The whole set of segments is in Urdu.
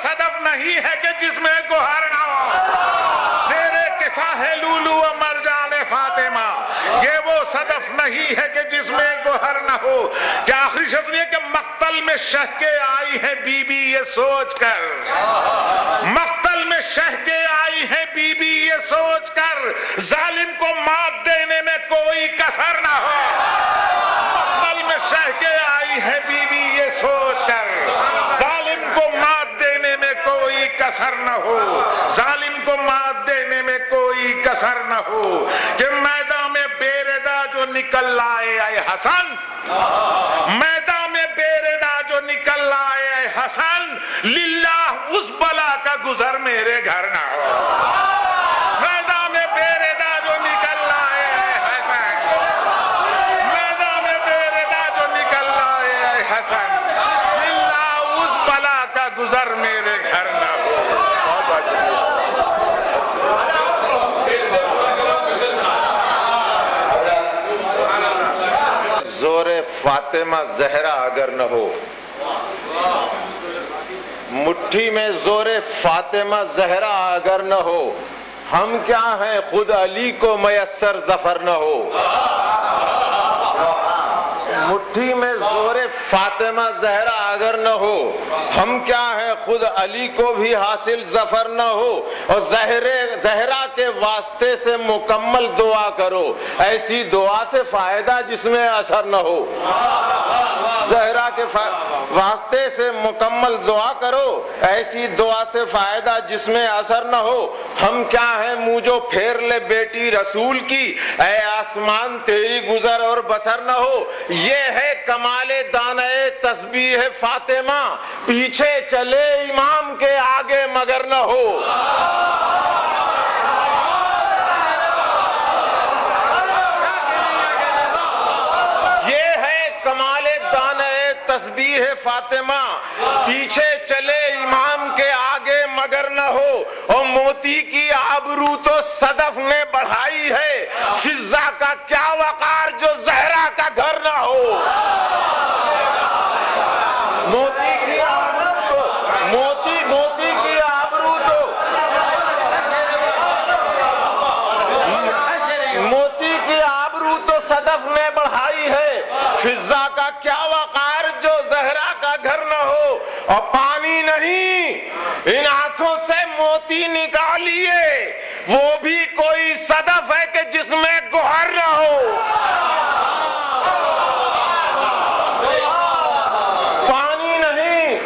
صدف نہیں ہے کہ جس میں گوہر نہ ہو، زیرے کسا ہے لولو و مرجان فاطمہ، یہ وہ صدف نہیں ہے کہ جس میں گوہر نہ ہو۔ کہ آخری شب یہ کہ مقتل میں شہ کے آئی ہے بی بی یہ سوچ کر، مقتل میں شہ کے آئی ہے بی بی یہ سوچ کر، ظالم کو مات دینے میں کوئی کسر نہ ہو۔ مقتل میں شہ کے آئی ہے بی بی یہ سوچ کر، ظالم کو مات دینے میں کوئی کسر نہ ہو، ظالم کو مات دینے میں کوئی کسر نہ ہو۔ کہ میدان میں بے ردا جو نکل آئے اے حسن، میدان میں بے ردا جو نکل آئے اے حسن، للہ اس بلا کا گزر میرے گھر نہ ہو۔ میدان میں بے ردا جو نکل آئے اے حسن، میدان میں بے ردا جو نکل آئے اے حسن، للہ اس بلا کا گزر میرے گھر نہ ہو۔ زور فاطمہ زہرا اگر نہ ہو، مٹھی میں زور فاطمہ زہرا اگر نہ ہو، ہم کیا ہیں خود علی کو میسر ظفر نہ ہو۔ مٹھی میں زور فاطمہ زہرا اگر نہ ہو، ہم کیا ہیں خود علی کو بھی حاصل ظفر نہ ہو۔ اور زہرا کے واسطے سے مکمل دعا کرو، ایسی دعا سے فائدہ جس میں اثر نہ ہو۔ زہرا کے واسطے سے مکمل دعا کرو، ایسی دعا سے فائدہ جس میں اثر نہ ہو۔ ہم کیا ہیں منہ جو پھیر لے بیٹی رسول کی، اے آسمان تیری گزر اور بسر نہ ہو۔ یہ ہے کمال دانہ تسبیح فاطمہ، پیچھے چلے امام کے آگے مگر نہ ہو۔ یہ ہے کمال دانہ تسبیح فاطمہ، پیچھے چلے امام کے آگے مگر نہ ہو۔ اور موتی کی آبرو تو صدف نے بڑھائی ہے، فضہ کا کیا وقار جو زہرا کا گھر نہ ہو۔ موتی کی آبرو تو موتی کی آبرو تو موتی کی آبرو تو صدف نے بڑھائی ہے، فضہ کا کیا وقار جو زہرا کا گھر نہ ہو۔ اور پانی نہیں ان آنکھوں سے موتی نکالیے، وہ بھی کوئی صدف ہے کہ جس میں گوہر نہ ہو۔ پانی نہیں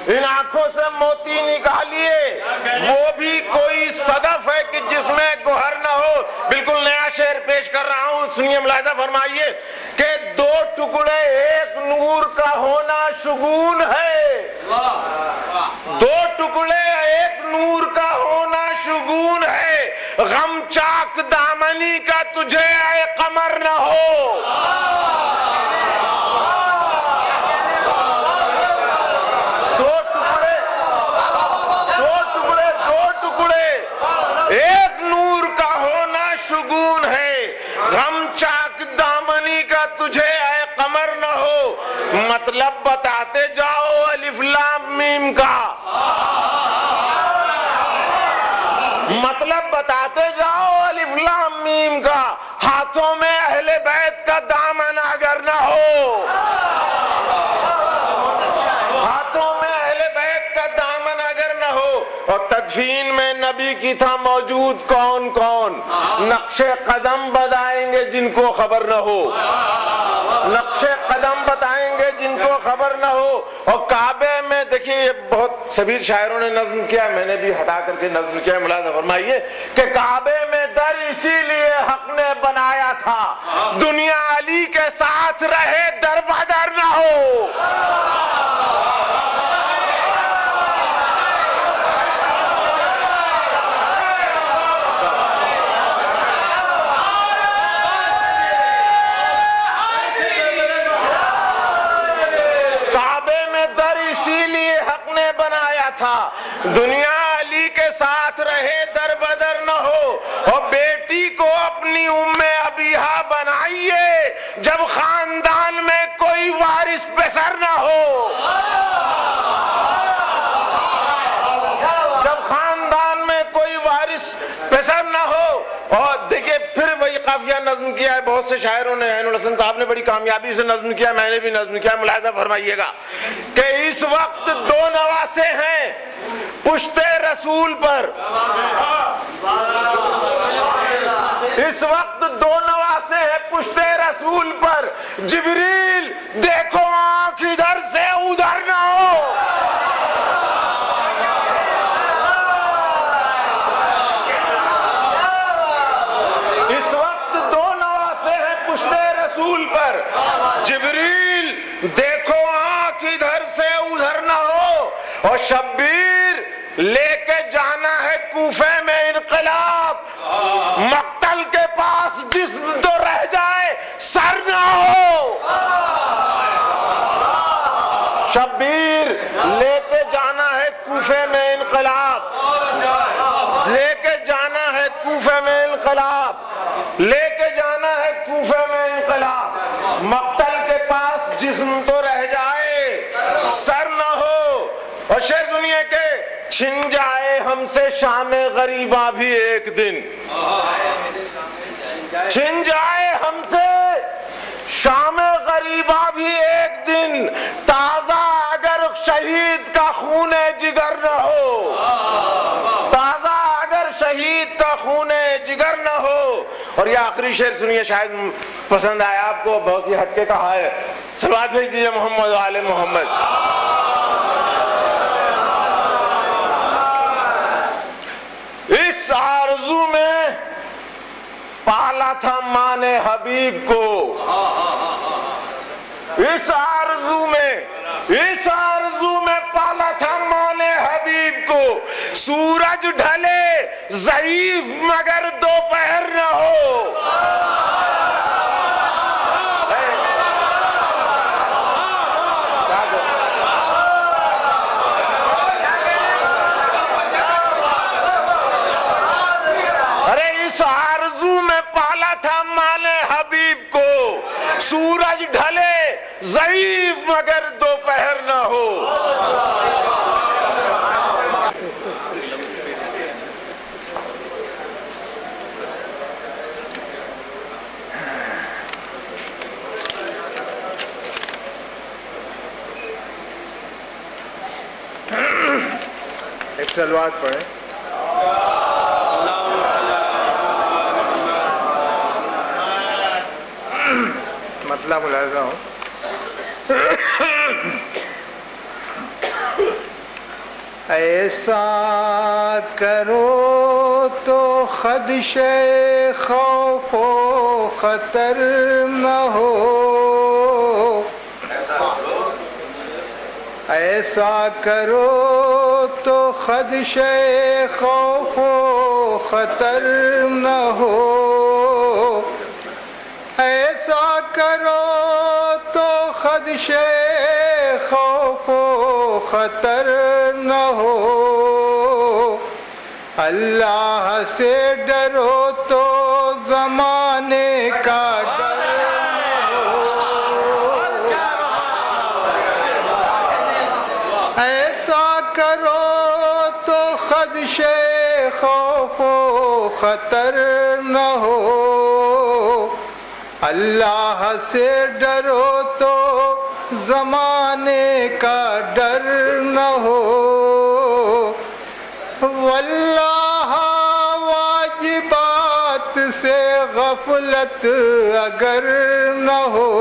ان آنکھوں سے موتی نکالیے، وہ بھی کوئی صدف ہے کہ جس میں گوہر نہ ہو۔ بالکل نیا شعر پیش کر رہا ہوں، سنیے، ملاحظہ فرمائیے کہ دو ٹکڑے ایک نور کا ہونا شگون ہے، دو ٹکڑے ایک نور کا ہونا شگون ہے، غم چاک دامنی کا تجھے اے قمر نہ ہو۔ ایک نور کا ہونا شگون ہے، غم چاک دامنی کا تجھے اے قمر نہ ہو۔ مطلب بتاتے جاؤ الف لام میم کا، مطلب بتاتے جاؤ الف لام میم کا، ہاتھوں میں اہل بیت کا دامن اگر نہ ہو، ہاتھوں میں اہل بیت کا دامن اگر نہ ہو۔ اور تدفین میں نبی کی تھا موجود کون کون، نقش قدم بتائیں گے جن کو خبر نہ ہو، نقش قدم بتائیں گے جن کو خبر نہ ہو۔ اور کعبے میں دیکھیے، یہ بہت سبیر شاعروں نے نظم کیا، میں نے بھی ہٹا کر کے نظم کیا، ملاحظہ فرمائیے کہ کعبے میں در اسی لیے حق نے بنایا تھا، دنیا علی کے ساتھ رہے در بدر نہ ہو۔ دنیا علی کے ساتھ رہے در بدر نہ ہو۔ اور بیٹی کو اپنی ام ابیہا بنائیے جب خاندان میں کوئی وارث پسر نہ ہو۔ قافیہ نظم کیا ہے بہت سے شاعروں نے، عین الحسن صاحب نے بڑی کامیابی سے نظم کیا، میں نے بھی نظم کیا، ملاحظہ فرمائیے گا کہ اس وقت دو نواسے ہیں پشت رسول پر، اس وقت دو نواسے ہیں پشت رسول پر، جبریل دیکھو آنکھ ادھر سے ادھر نہ ہو، اس وقت دو نواسے ہیں پشت رسول پر، جبریل دیکھو آنکھ ادھر سے ادھر نہ ہو، اور شبیر لے کے جانا ہے کوفے میں انقلاب، مقتل کے پاس جسم تو رہ جائے سر نہ ہو، شبیر لے کے جانا ہے کوفے میں انقلاب، لے کے جانا ہے کوفے میں انقلاب، لے کے جانا ہے کوفے میں انقلاب، مقتل کے پاس جسم تو رہ جائے سر نہ ہو، اور شعر سنیے کہ چھن جائے ہم سے شام غریباں بھی ایک دن، چھن جائے ہم سے شام غریباں بھی ایک دن، تازہ اگر شہید کا خون جگر نہ ہو، تازہ اگر شہید کا خون جگر نہ ہو۔ اور یہ آخری شعر سنیے، شاید پسند آیا آپ کو، بہت ہی ہٹ کے کہا ہے، صلوات بھیج دیجئے محمد و آل محمد۔ اس آرزو میں پالا تھا ماں نے حبیب کو، اس آرزو میں پالا تھا ماں نے حبیب کو، سورج ڈھلے ضعیف مگر دوپہر نہ ہو، اس آرزو میں پالا تھا مال حبیب کو، سورج ڈھلے ضعیف مگر دوپہر نہ ہو۔ ایک صلوات پڑھیں۔ مطلب ملاحظہ ہوں، ایسا کرو تو خدش خوف و خطر نہ ہو، ایسا کرو تو خدش خوف و خطر نہ ہو، ایسا کرو تو خدش خوف و خطر نہ ہو، اللہ سے ڈرو تو زمانے کا ڈر نہ ہو، ایسا کرو تو خدش خوف و خطر نہ ہو، اللہ سے ڈرو تو زمانے کا ڈر نہ ہو، واللہ واجبات سے غفلت اگر نہ ہو،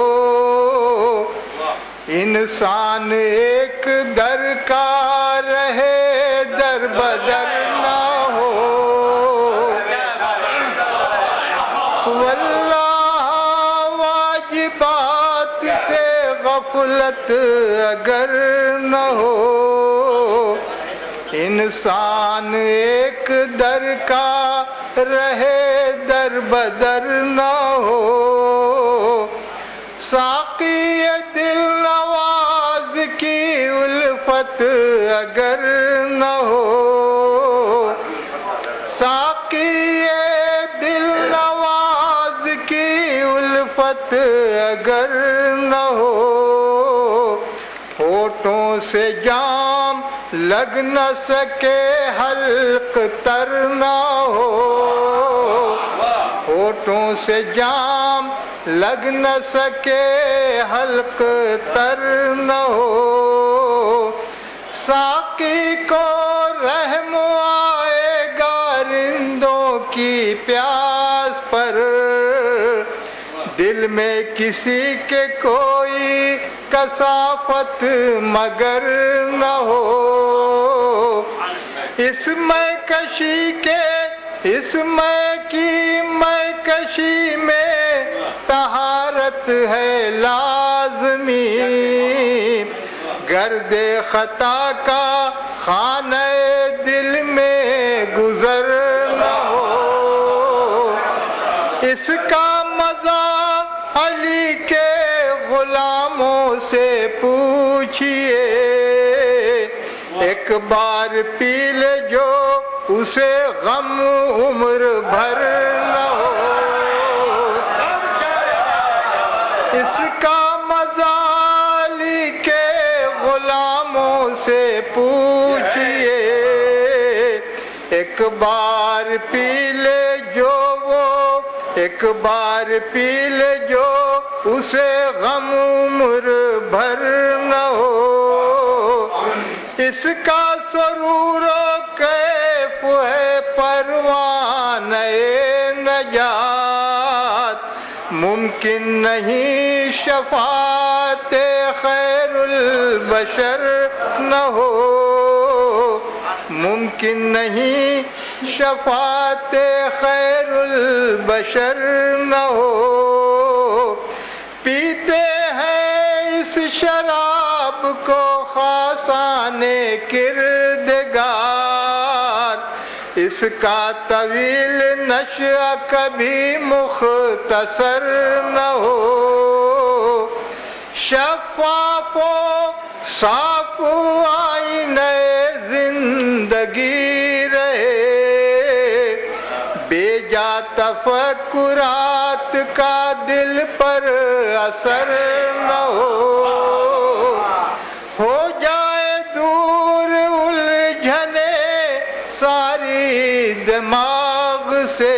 انسان ایک در کا رہے در بدر نہ ہو، واجبات سے غفلت اگر نہ ہو، انسان ایک در کا رہے در بدر نہ ہو، ساقی دل نواز کی الفت اگر نہ ہو، ساقی دل نواز کی الفت اگر نہ ہو، ہونٹوں سے جام لگ نہ سکے حلق تر نہ ہو، ہونٹوں سے جام لگ نہ سکے حلق تر نہ ہو ساقی کو رحم آئے گا رندوں کی پیاس پر دل میں کسی کے کوئی کثافت مگر نہ ہو اس میں کشی میں طہارت ہے لازمی گرد خطا کا خانہ دل میں گزر نہ ہو اس کا مزہ علی کے غلاموں سے پوچھئے ایک بار پی لے جو اسے غم عمر بھر نہ ہو اس کا مزہ علی کے غلاموں سے پوچھئے ایک بار پی لے جو ایک بار پی لے جو اسے غم عمر بھر نہ ہو اس کا سرور و کیف ہے پروانہ نجات ممکن نہیں شفاعت خیر البشر نہ ہو ممکن نہیں شفاعت خیر البشر نہ ہو پیتے ہیں اس شراب کو خاصان کردگار اس کا طویل نشأہ کبھی مختصر نہ ہو شفاف و صاف آئینہ زندگی رہے بے جا تفکرات کا دل پر اثر نہ ہو جائے دور الجھنے ساری دماغ سے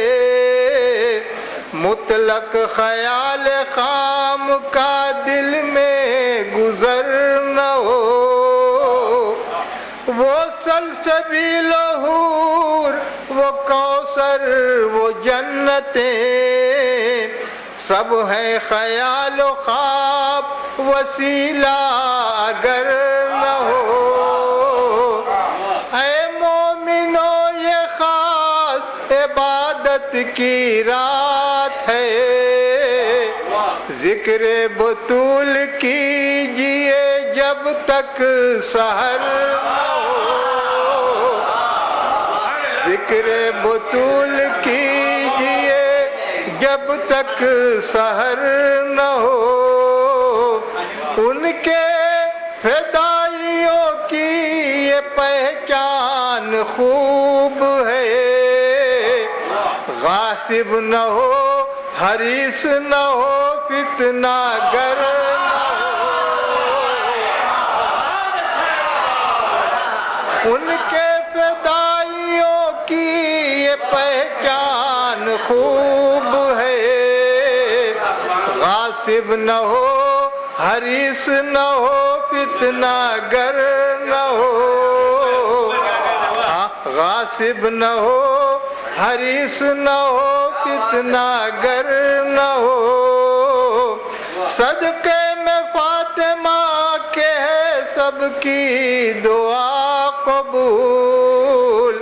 مطلق خیال خام کا دل میں گزر نہ ہو وہ سلسبیل و حور وہ کوثر وہ جنتیں سب ہے خیال و خواب وسیلہ اگر نہ ہو اے مومنو یہ خاص عبادت کی رات ہے ذکر بطول کیجئے جب تک سحر نہ ہو ذکر بطول کیجئے جب تک سحر نہ ہو ان کے فدائیوں کی یہ پہچان خوب ہے غاصب نہ ہو حریص نہ ہو فتنہ گر ان کے فدائیوں کی یہ پہچان خوب ہے غاصب نہ ہو حریص نہ ہو فتنہ گر نہ ہو غاصب نہ ہو حریص نہ ہو فتنہ گر نہ ہو صدقے میں فاطمہ کے ہے سب کی دعا قبول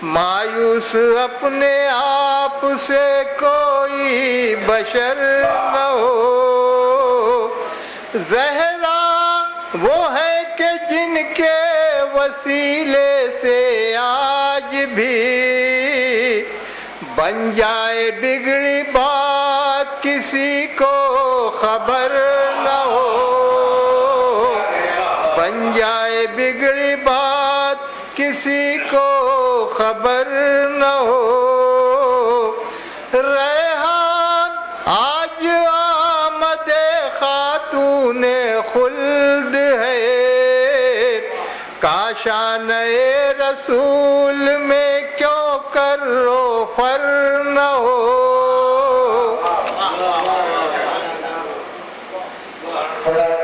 مایوس اپنے آپ سے کوئی بشر نہ ہو زہرا وہ ہے کہ جن کے وسیلے سے آج بھی بن جائے بگڑی بات کسی کو خبر نہ ہو بن جائے بگڑی بات کسی کو خبر نہ ہو ریحان آج آمد خاتون خلد ہے کاشان رسول میں کیوں کر رو فر نہ ہو خدا